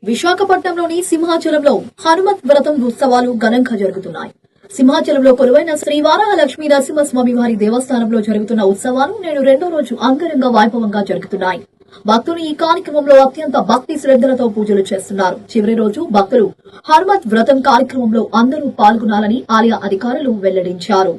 విశాఖపట్నంలోని సింహాచలంలో హనుమత్ వ్రతం ఉత్సవాలు ఘనంగా జరుగుతున్నాయి. సింహాచలంలో కొలువైన శ్రీ వరాహలక్ష్మీ నరసింహస్వామి వారి దేవస్థానంలో జరుగుతున్న ఉత్సవాలు నేడు రెండో రోజు అంగరంగ వైభవంగా జరుగుతున్నాయి. భక్తులు ఈ కార్యక్రమంలో అత్యంత భక్తి శ్రద్ధలతో పూజలు చేస్తున్నారు. చివరి రోజు భక్తులు హనుమత్ వ్రతం కార్యక్రమంలో అందరూ పాల్గొనాలని ఆలయ అధికారులు వెల్లడించారు.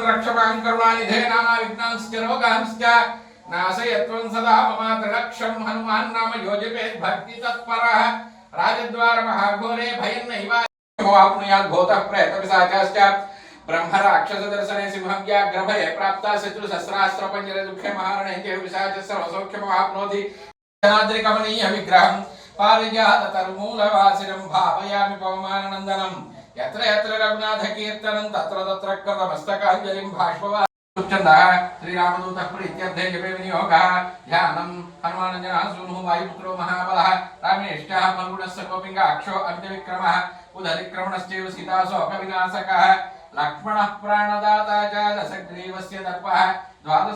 रक्षमाङ्करुणानिधे नाना विघ्नांश्च रोगांश्च नाशयत्वं सदा मम त्रिलक्षं हनुमान् नाम योजयेत् भक्ति तत्परः राजद्वार महाघोरे भयं नैवाप्नुयात् भूतः प्रेतपिशाचाश्च ब्रह्मराक्षस दर्शने सिंहं व्याघ्रभये प्राप्ता शत्रुशस्त्रास्त्र पंजरे दुःखे महारणे पिशाचः सर्वसौख्यमाप्नोति जनाद्रिकमनीय विग्रहं पारिजात तरुमूलवासिनं भावयामि पवमाननन्दनं यत्र यत्र रघुनाथ कीर्तनं तत्र तत्र कृतमस्तकाञ्जलिं भाष्पवा श्रीरामदूतः प्रीत्यर्थे जपे विनियोगः ध्यानं हनुमानञ्जनः वायुपुत्रो महाबलः रामेष्टः फल्गुणस्य कोपिङ्गाक्षो अमितविक्रमः उदरिक्रमणश्चैव सीताशोकविनाशकः लक्ष्मणः प्राणदाता च दशग्रीवस्य दर्पः द्वादश